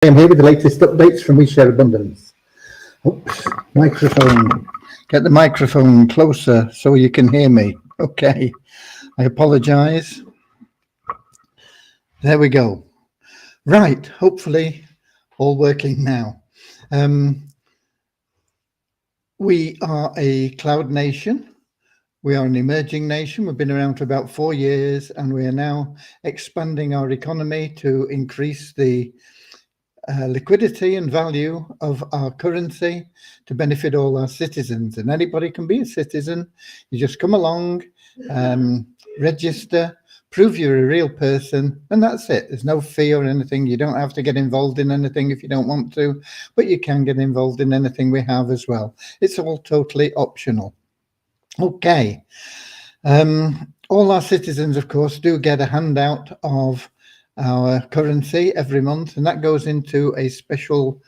I'm here with the latest updates from We Share Abundance. Oops, microphone. Get the microphone closer so you can hear me. Okay, I apologise. There we go. Right, hopefully all working now. We are a cloud nation. We are an emerging nation. We've been around for about 4 years, and we are now expanding our economy to increase the liquidity and value of our currency to benefit all our citizens. And anybody can be a citizen. You just come along, register, prove you're a real person, and that's it. There's no fee or anything. You don't have to get involved in anything if you don't want to, but you can get involved in anything we have as well. It's all totally optional. Okay. All our citizens, of course, do get a handout of our currency every month, and that goes into a special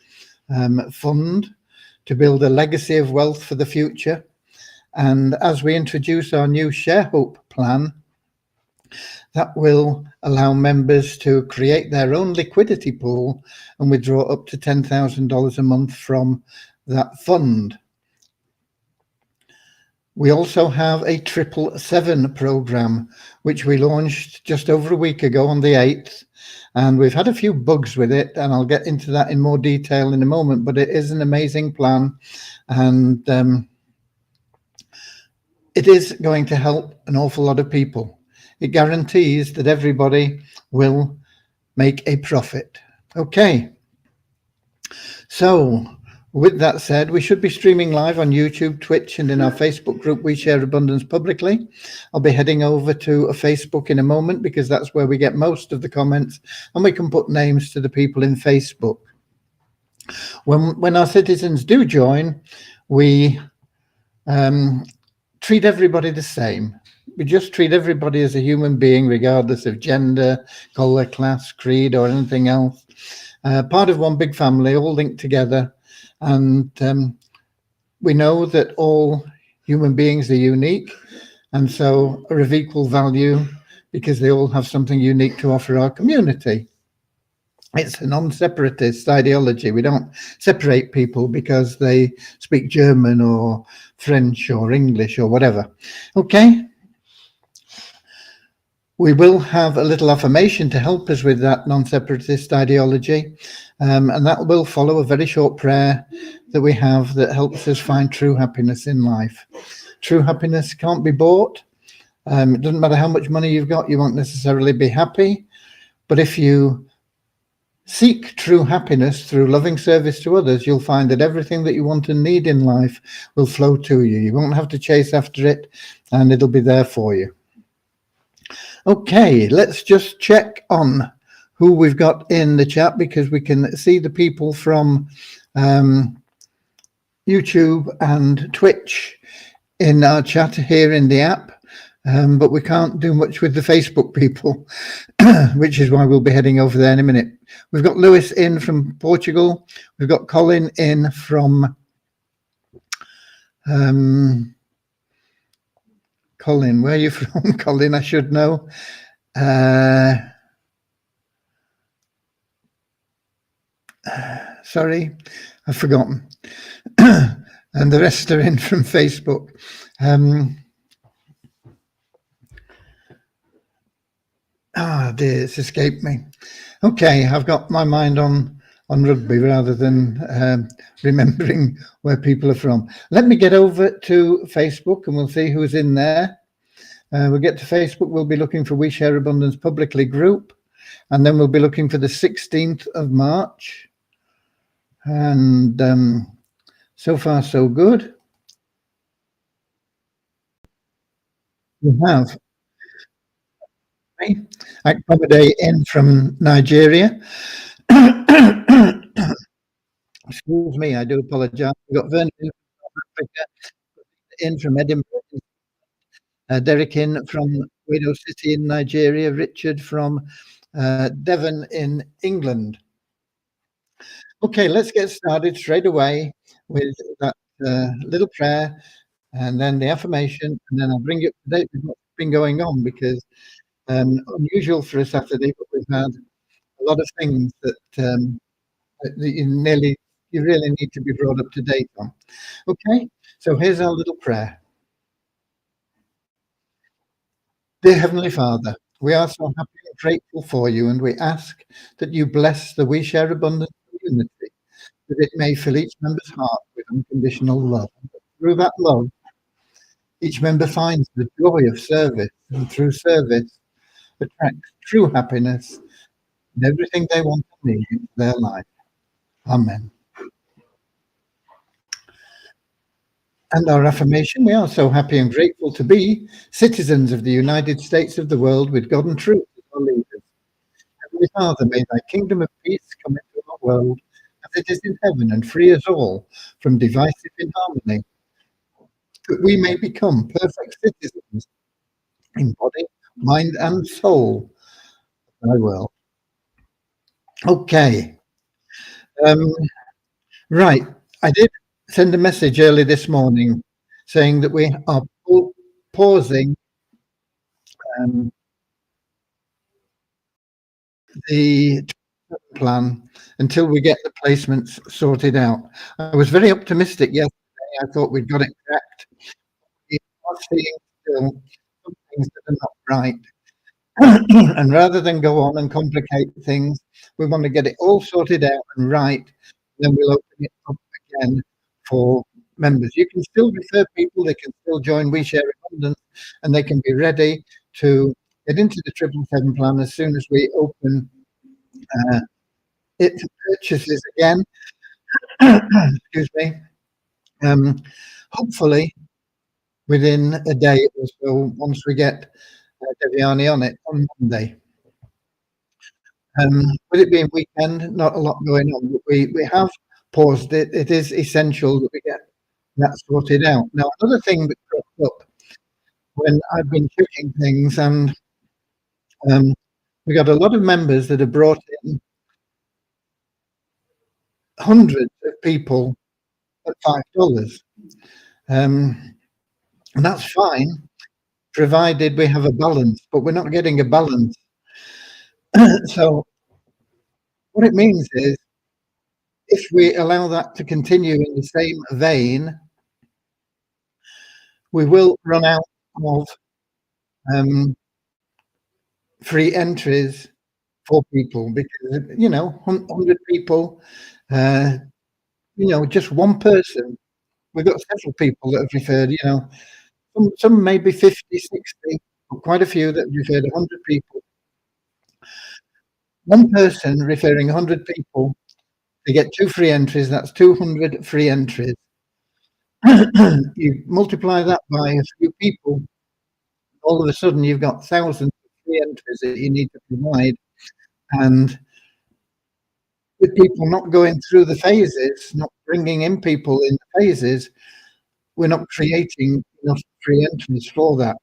fund to build a legacy of wealth for the future. And as we introduce our new Share Hope plan, that will allow members to create their own liquidity pool and withdraw up to $10,000 a month from that fund. We also have a 777 program, which we launched just over a week ago on the 8th. And we've had a few bugs with it, and I'll get into that in more detail in a moment, but it is an amazing plan. And it is going to help an awful lot of people. It guarantees that everybody will make a profit. Okay. So, with that said, we should be streaming live on YouTube, Twitch, and in our Facebook group, We Share Abundance Publicly. I'll be heading over to a Facebook in a moment because that's where we get most of the comments, and we can put names to the people in Facebook. When our citizens do join, we treat everybody the same. We just treat everybody as a human being, regardless of gender, color, class, creed, or anything else. Part of one big family, all linked together. And we know that all human beings are unique and so are of equal value because they all have something unique to offer our community. It's a non-separatist ideology. We don't separate people because they speak German or French or English or whatever. Okay. We will have a little affirmation to help us with that non-separatist ideology, and that will follow a very short prayer that we have that helps us find true happiness in life. True happiness can't be bought. It doesn't matter how much money you've got, you won't necessarily be happy. But if you seek true happiness through loving service to others, you'll find that everything that you want and need in life will flow to you. You won't have to chase after it, and it'll be there for you. Okay, let's just check on who we've got in the chat because we can see the people from YouTube and Twitch in our chat here in the app, but we can't do much with the Facebook people, which is why we'll be heading over there in a minute. We've got Lewis in from Portugal. We've got Colin in from Colin, where are you from, Colin? I should know. Sorry, I've forgotten. And the rest are in from Facebook. Dear, it's escaped me. Okay, I've got my mind on rugby rather than remembering where people are from. Let me get over to Facebook and we'll see who's in there. We'll get to Facebook. We'll be looking for We Share Abundance Publicly group, and then we'll be looking for the 16th of March. And so far, so good. We have Akpabade in from Nigeria. Excuse me, I do apologize. We've got Vernon in from Africa, in from Edinburgh, Derek in from Wado City in Nigeria, Richard from Devon in England. Okay, let's get started straight away with that little prayer and then the affirmation, and then I'll bring you up to date with what's been going on because unusual for a Saturday, but we've had a lot of things that that you really need to be brought up to date on. Okay, so here's our little prayer. Dear Heavenly Father, we are so happy and grateful for you, and we ask that you bless the We Share Abundance community, that it may fill each member's heart with unconditional love. Through that love, each member finds the joy of service, and through service, attracts true happiness and everything they want and need in their life. Amen. And our affirmation, we are so happy and grateful to be citizens of the United States of the world with God and truth as our leaders. Heavenly Father, may thy kingdom of peace come into our world as it is in heaven, and free us all from divisive inharmony, that we may become perfect citizens in body, mind, and soul of thy will. Okay. Right. I did send a message early this morning saying that we are pausing the plan until we get the placements sorted out. I was very optimistic yesterday. I thought we'd got it cracked. We are seeing still some things that are not right. And rather than go on and complicate things, we want to get it all sorted out and right. Then we'll open it up again for members. You can still refer people, they can still join We Share Abundance, and they can be ready to get into the 777 plan as soon as we open it to purchases again. Excuse me. Hopefully within a day or so, once we get Deviani on it on Monday. With it being weekend, not a lot going on, but we have paused it. It is essential that we get that sorted out. Now, another thing that cropped up when I've been checking things, and we got a lot of members that have brought in hundreds of people at $5. And that's fine, provided we have a balance, but we're not getting a balance. So what it means is, if we allow that to continue in the same vein, we will run out of free entries for people, because 100 people, just one person. We've got several people that have referred, some maybe 50, 60, but quite a few that have referred 100 people. One person referring 100 people, they get 2 free entries. That's 200 free entries. You multiply that by a few people, all of a sudden you've got thousands of free entries that you need to provide. And with people not going through the phases, not bringing in people in the phases, we're not creating enough free entries for that.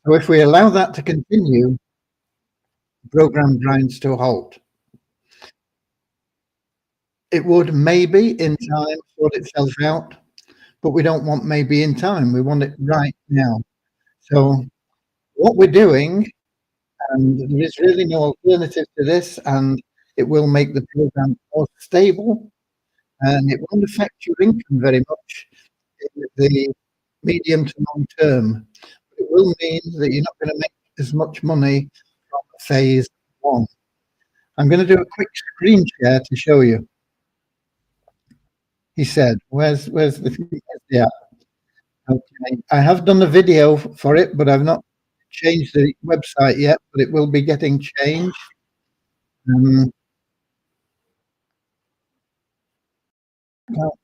So if we allow that to continue, the program grinds to a halt. It would maybe in time sort itself out, but we don't want maybe in time. We want it right now. So what we're doing, and there is really no alternative to this, and it will make the program more stable, and it won't affect your income very much in the medium to long term. It will mean that you're not going to make as much money from phase 1. I'm going to do a quick screen share to show you. He said, where's the app? Okay, I have done a video for it, but I've not changed the website yet, but it will be getting changed. Can't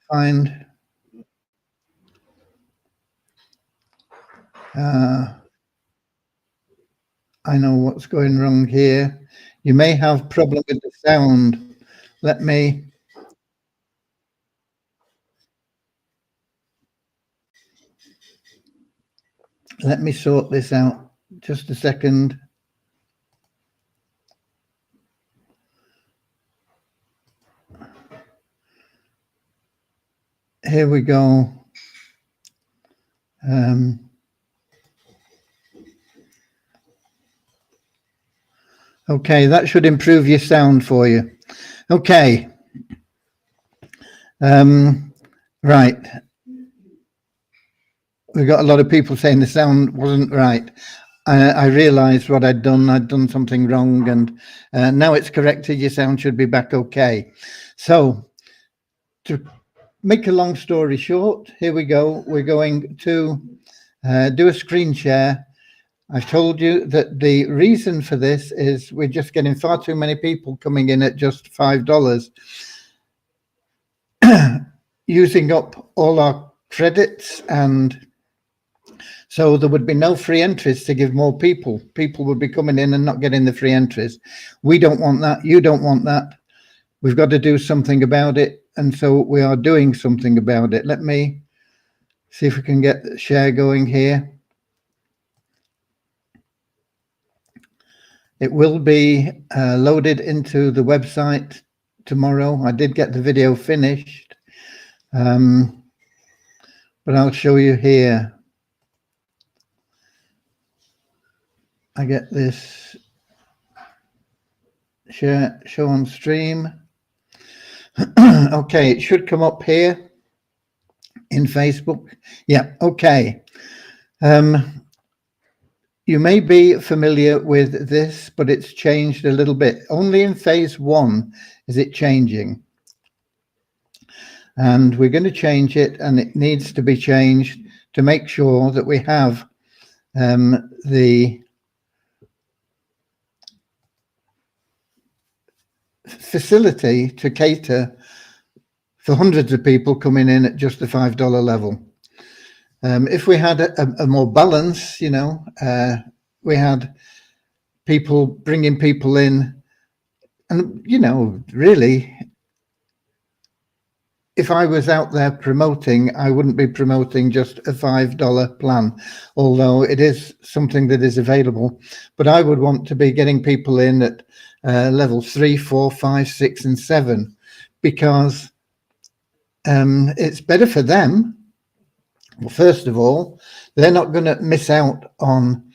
find. I know what's going wrong here. You may have problem with the sound. Let me sort this out. Just a second. Here we go. Okay, that should improve your sound for you. Okay. Right. We got a lot of people saying the sound wasn't right. I realised what I'd done. I'd done something wrong, and now it's corrected. Your sound should be back okay. So, to make a long story short, here we go. We're going to do a screen share. I've told you that the reason for this is we're just getting far too many people coming in at just $5, using up all our credits, and so there would be no free entries to give more people. People would be coming in and not getting the free entries. We don't want that. You don't want that. We've got to do something about it. And so we are doing something about it. Let me see if we can get the share going here. It will be loaded into the website tomorrow. I did get the video finished, but I'll show you here. I get this share, show on stream. Okay, it should come up here in Facebook. Yeah, okay. You may be familiar with this, but it's changed a little bit. Only in phase 1 is it changing. And we're going to change it, and it needs to be changed to make sure that we have the facility to cater for hundreds of people coming in at just the $5 level. If we had a more balance, you know, we had people bringing people in, and, you know, really, if I was out there promoting, I wouldn't be promoting just a $5 plan, although it is something that is available. But I would want to be getting people in at level 3, 4, 5, 6, and 7, because it's better for them. Well, first of all, they're not going to miss out on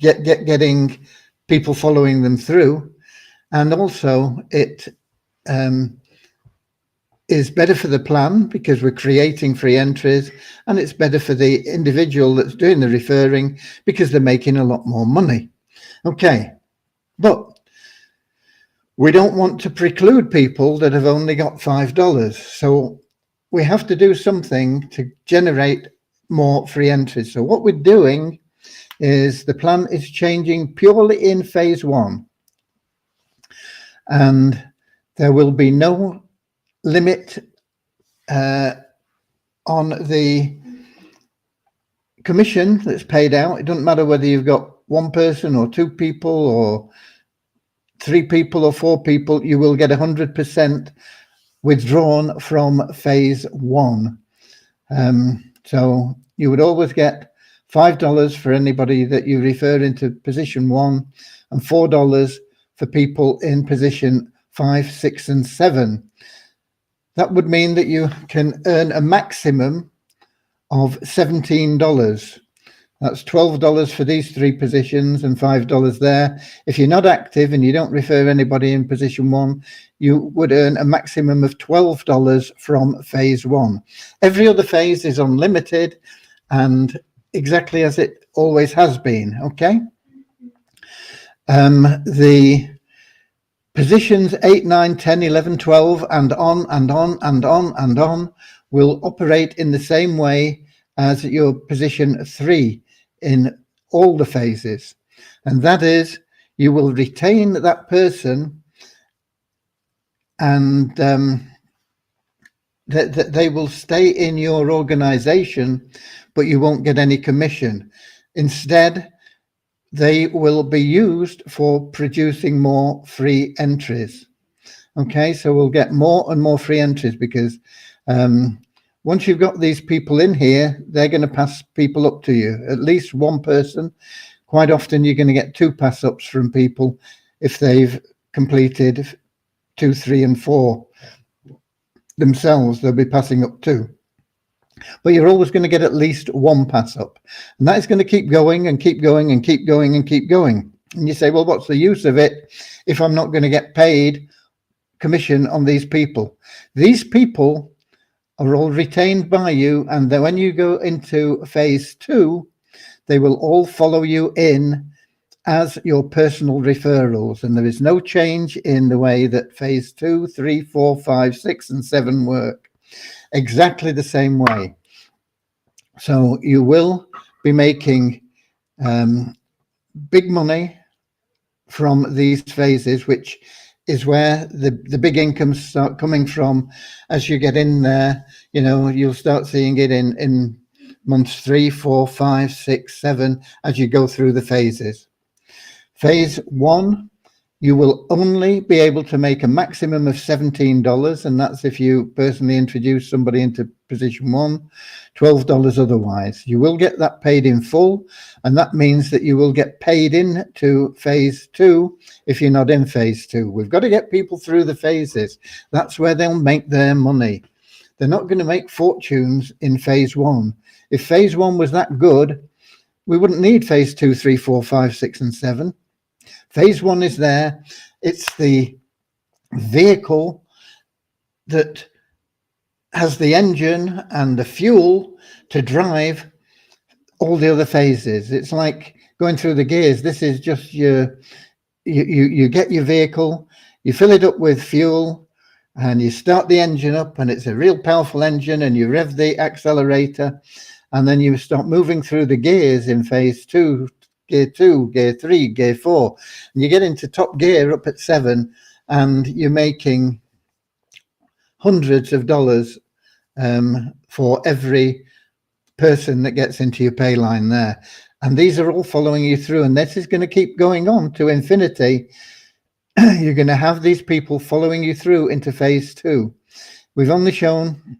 getting people following them through, and also it is better for the plan because we're creating free entries, and it's better for the individual that's doing the referring because they're making a lot more money. Okay, but we don't want to preclude people that have only got $5. So we have to do something to generate more free entries. So what we're doing is the plan is changing purely in phase 1. And there will be no limit on the commission that's paid out. It doesn't matter whether you've got 1 person or 2 people or 3 people or 4 people, you will get 100% withdrawn from phase 1. So you would always get $5 for anybody that you refer into position 1, and $4 for people in position 5, 6, and 7. That would mean that you can earn a maximum of $17. That's $12 for these 3 positions and $5 there. If you're not active and you don't refer anybody in position 1, you would earn a maximum of $12 from phase 1. Every other phase is unlimited and exactly as it always has been. Okay. The positions 8, 9, 10, 11, 12, and on and on and on and on will operate in the same way as your position 3 in all the phases. And that is, you will retain that person, and that they will stay in your organization, but you won't get any commission. Instead, they will be used for producing more free entries. Okay, so we'll get more and more free entries because once you've got these people in here, they're going to pass people up to you, at least 1 person. Quite often you're going to get 2 pass ups from people if they've completed 2, 3, and 4 themselves. They'll be passing up 2. But you're always going to get at least 1 pass up, and that is going to keep going and keep going and keep going and keep going. And you say, well, what's the use of it if I'm not going to get paid commission on these people. These people are all retained by you, and then when you go into phase 2, they will all follow you in as your personal referrals, and there is no change in the way that phase 2, 3, 4, 5, 6, and 7 work. Exactly the same way. So you will be making big money from these phases, which is where the big incomes start coming from. As you get in there, you know, you'll start seeing it in months 3, 4, 5, 6, 7 as you go through the phases. Phase 1, you will only be able to make a maximum of $17, and that's if you personally introduce somebody into position 1, $12 otherwise. You will get that paid in full, and that means that you will get paid into phase 2 if you're not in phase 2. We've got to get people through the phases. That's where they'll make their money. They're not going to make fortunes in phase 1. If phase 1 was that good, we wouldn't need phase 2, 3, 4, 5, 6, and 7. Phase 1 is there. It's the vehicle that has the engine and the fuel to drive all the other phases. It's like going through the gears. This is just you get your vehicle, you fill it up with fuel, and you start the engine up, and it's a real powerful engine, and you rev the accelerator, and then you start moving through the gears in phase 2, gear 2, gear 3, gear 4, and you get into top gear up at 7, and you're making hundreds of dollars for every person that gets into your pay line there. And these are all following you through, and this is going to keep going on to infinity. You're going to have these people following you through into phase 2. We've only shown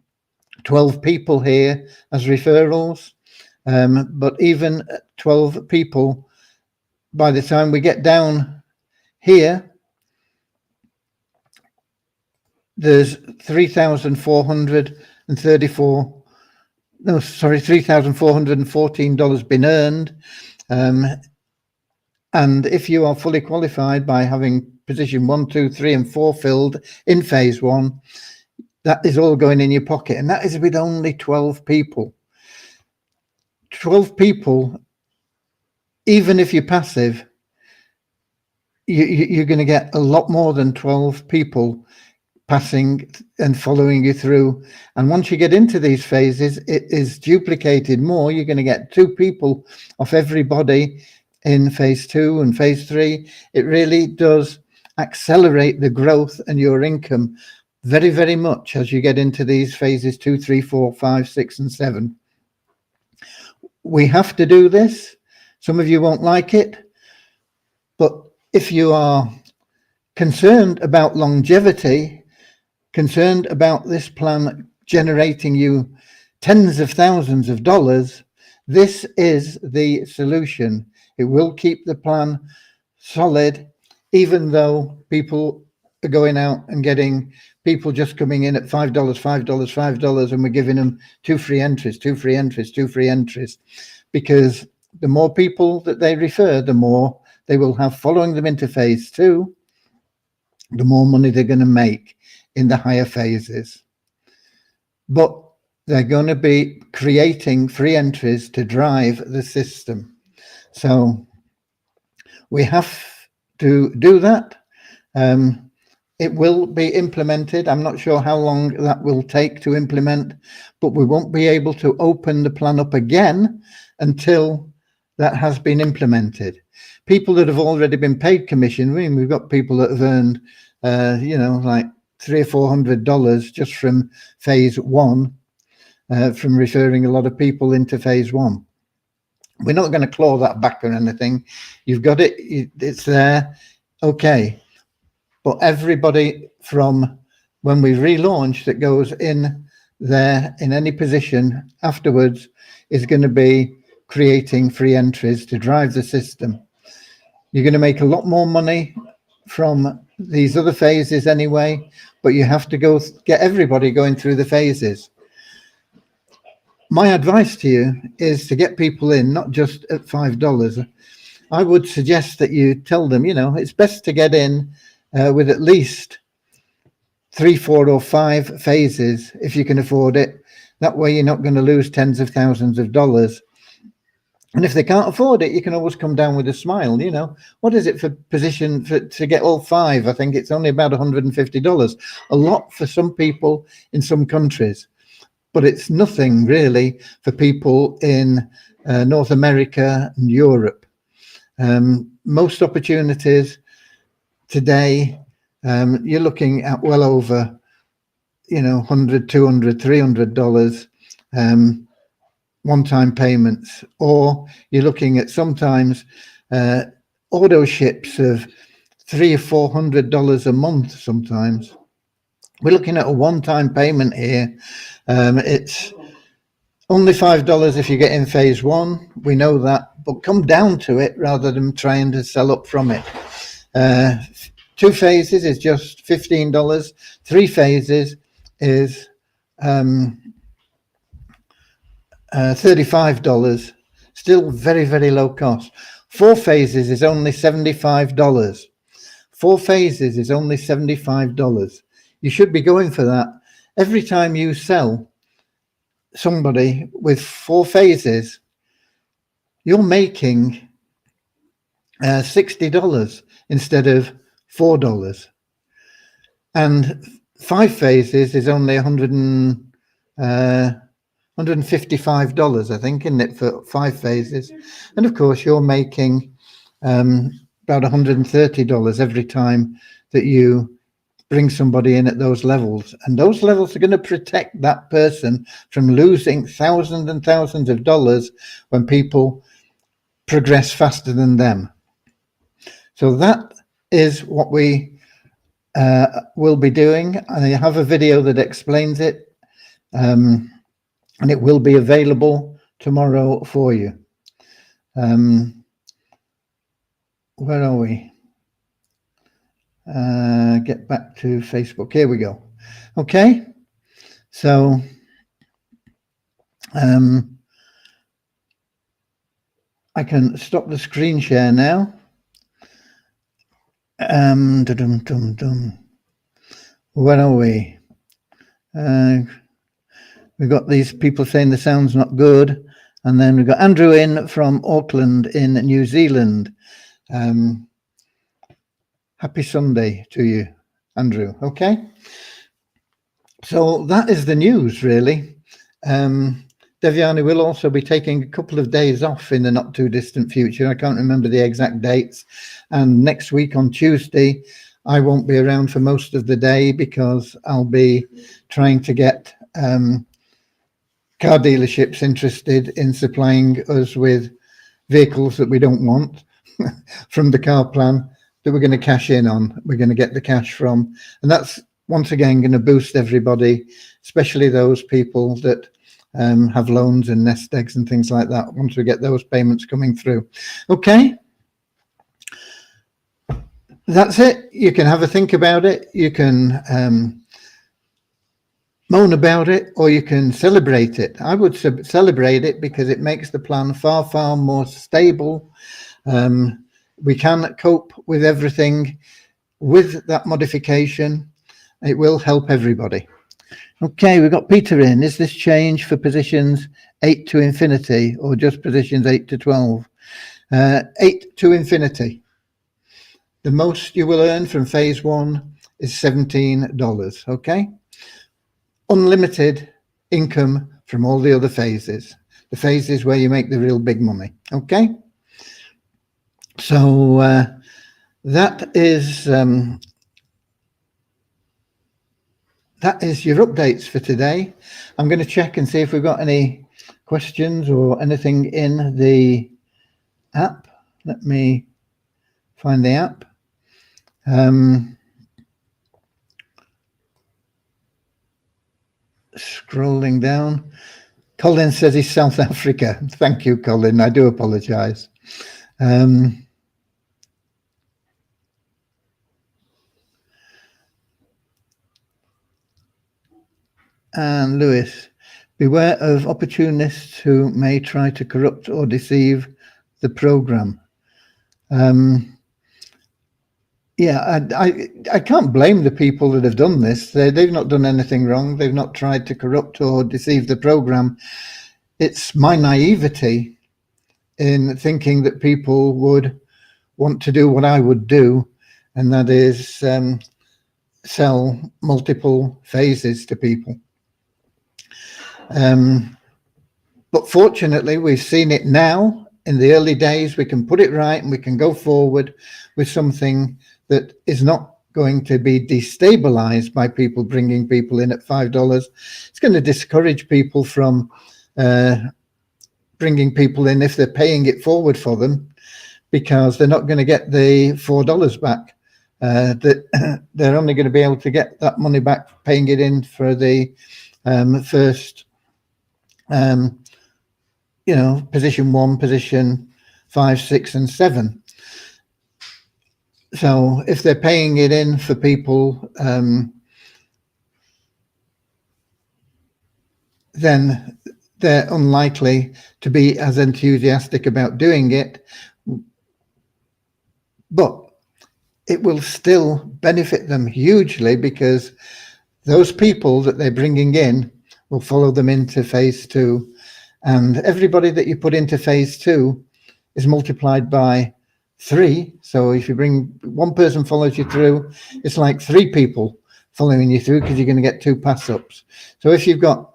12 people here as referrals, but even 12 people, by the time we get down here, there's $3,414 been earned. And if you are fully qualified by having position 1, 2, 3, and 4 filled in phase 1, that is all going in your pocket. And that is with only 12 people. 12 people, even if you're passive, you're going to get a lot more than 12 people passing and following you through. And once you get into these phases, it is duplicated more. You're going to get 2 people off everybody in phase 2 and phase 3. It really does accelerate the growth and your income very, very much as you get into these phases 2, 3, 4, 5, 6, and 7. We have to do this. Some of you won't like it, but if you are concerned about longevity, concerned about this plan generating you tens of thousands of dollars, this is the solution. It will keep the plan solid, even though people are going out and getting people just coming in at $5, $5, $5, and we're giving them 2 free entries, 2 free entries, 2 free entries, because the more people that they refer, the more they will have following them into phase 2, the more money they're going to make in the higher phases. But they're going to be creating free entries to drive the system. So we have to do that. It will be implemented. I'm not sure how long that will take to implement, but we won't be able to open the plan up again until that has been implemented. People that have already been paid commission, I mean, we've got people that have earned, like $300 or $400 just from phase 1, from referring a lot of people into phase 1. We're not going to claw that back or anything. You've got it, it's there. Okay. But everybody from when we relaunch that goes in there in any position afterwards is going to be creating free entries to drive the system. You're going to make a lot more money from these other phases anyway, but you have to go get everybody going through the phases. My advice to you is to get people in, not just at $5. I would suggest that you tell them, it's best to get in with at least 3, 4, or 5 phases if you can afford it. That way you're not going to lose tens of thousands of dollars. And if they can't afford it, you can always come down with a smile. You know, what is it for position to get all 5? I think it's only about $150. A lot for some people in some countries, but it's nothing really for people in North America and Europe. Most opportunities today, you're looking at well over, you know, $100, $200, $300 one-time payments, or you're looking at sometimes auto ships of $300 or $400 a month. Sometimes we're looking at a one-time payment here. It's only $5 if you get in phase 1. We know that, but come down to it rather than trying to sell up from it. 2 phases is just $15. 3 phases is $35. Still very, very low cost. 4 phases is only $75. 4 phases is only $75. You should be going for that. Every time you sell somebody with 4 phases, you're making $60 instead of $4. And 5 phases is only $155, I think, isn't it, for 5 phases? And of course, you're making about $130 every time that you bring somebody in at those levels. And those levels are going to protect that person from losing thousands and thousands of dollars when people progress faster than them. So that is what we will be doing. I have a video that explains it. And it will be available tomorrow for you. Where are we? Get back to Facebook. Here we go. Okay. So I can stop the screen share now. Where are we? We've got these people saying the sound's not good. And then we've got Andrew in from Auckland in New Zealand. Happy Sunday to you, Andrew. Okay. So that is the news, really. Devyani will also be taking a couple of days off in the not too distant future. I can't remember the exact dates. And next week on Tuesday, I won't be around for most of the day because I'll be trying to get car dealerships interested in supplying us with vehicles that we don't want from the car plan that we're going to cash in on. We're going to get the cash from, and that's once again going to boost everybody, especially those people that have loans and nest eggs and things like that, once we get those payments coming through. Okay. That's it. You can have a think about it. You can moan about it, or you can celebrate it. I would celebrate it because it makes the plan far, far more stable. We can cope with everything with that modification. It will help everybody. Okay, we've got Peter in. Is this change for positions 8 to infinity or just positions 8 to 12? 8 to infinity. The most you will earn from phase 1 is $17. Okay. Unlimited income from all the other phases. The phases where you make the real big money. Okay. So that is your updates for today. I'm going to check and see if we've got any questions or anything in the app. Let me find the app. Scrolling down. Colin says he's South Africa. Thank you, Colin. I do apologize. And Lewis, beware of opportunists who may try to corrupt or deceive the program. Yeah, I can't blame the people that have done this. They've not done anything wrong. They've not tried to corrupt or deceive the program. It's my naivety in thinking that people would want to do what I would do, and that is sell multiple phases to people. But fortunately, we've seen it now. In the early days, we can put it right and we can go forward with something that is not going to be destabilized by people bringing people in at $5. It's going to discourage people from bringing people in if they're paying it forward for them, because they're not going to get the $4 back. They're only going to be able to get that money back paying it in for the first position 1, position 5, 6, and 7. So if they're paying it in for people, then they're unlikely to be as enthusiastic about doing it. But it will still benefit them hugely, because those people that they're bringing in will follow them into phase 2. And everybody that you put into phase 2 is multiplied by 3. So if you bring one person follows you through, it's like 3 people following you through, because you're going to get 2 pass-ups. So if you've got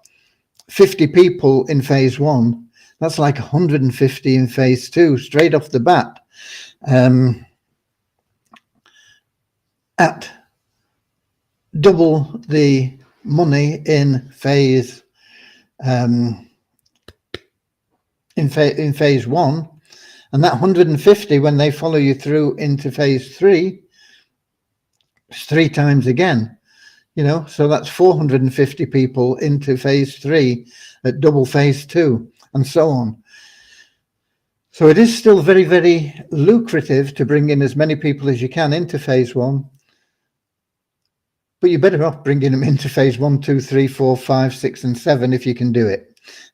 50 people in phase 1, that's like 150 in phase 2 straight off the bat. At double the money in phase in phase 1, and that 150 when they follow you through into phase 3, it's 3 times again, so that's 450 people into phase 3 at double phase 2, and so on. So it is still very, very lucrative to bring in as many people as you can into phase 1. But you're better off bringing them into phase 1, 2, 3, 4, 5, 6, and 7 if you can do it.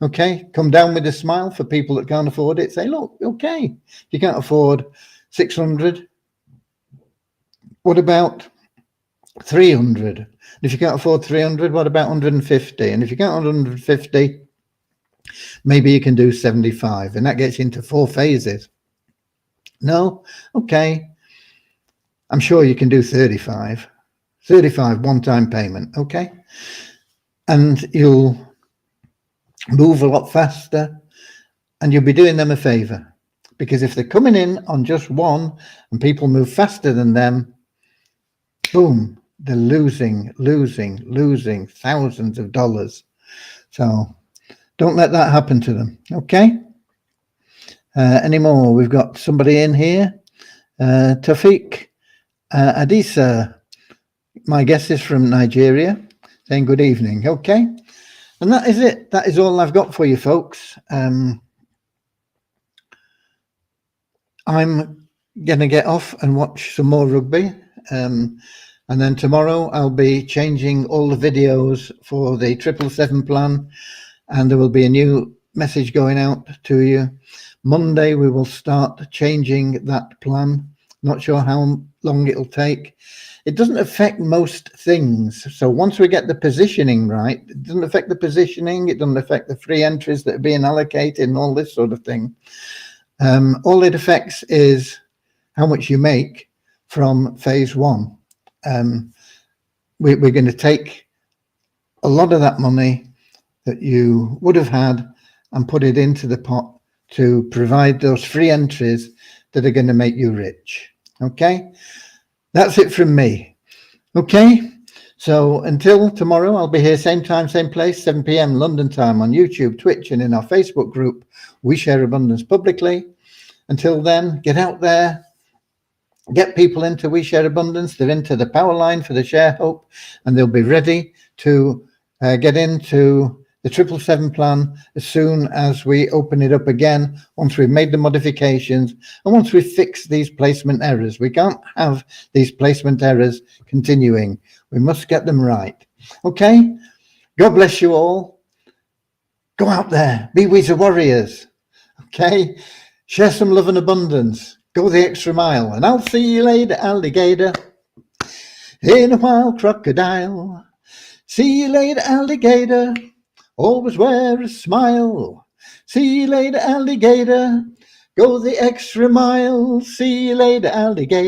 Okay, come down with a smile for people that can't afford it. Say, look, okay, you can't afford 600. What about 300? And if you can't afford 300, what about 150? And if you can't 150, maybe you can do 75, and that gets you into 4 phases. No, okay, I'm sure you can do 35 one-time payment, okay? And you'll move a lot faster, and you'll be doing them a favor, because if they're coming in on just one and people move faster than them, boom, they're losing thousands of dollars. So don't let that happen to them, okay? Any more? We've got somebody in here. Tawfiq Adisa, my guest is from Nigeria, saying good evening. Okay, and that is it. That is all I've got for you, folks. I'm going to get off and watch some more rugby. And then tomorrow I'll be changing all the videos for the 777 plan, and there will be a new message going out to you. Monday we will start changing that plan. Not sure how long it'll take. It doesn't affect most things. So once we get the positioning right, it doesn't affect the positioning. It doesn't affect the free entries that are being allocated and all this sort of thing. All it affects is how much you make from phase 1. We're going to take a lot of that money that you would have had and put it into the pot to provide those free entries that are going to make you rich. Okay, that's it from me. Okay, so until tomorrow, I'll be here same time, same place, 7 p.m. London time on YouTube, Twitch, and in our Facebook group, We Share Abundance Publicly. Until then, get out there, get people into We Share Abundance. They're into the power line for the Share Hope, and they'll be ready to get into the 777 plan as soon as we open it up again, once we've made the modifications and once we fix these placement errors. We can't have these placement errors continuing. We must get them right. Okay? God bless you all. Go out there. Be Weezer Warriors. Okay? Share some love and abundance. Go the extra mile, and I'll see you later, alligator. In a while, crocodile. See you later, alligator. Always wear a smile. See you later, alligator. Go the extra mile. See you later, alligator.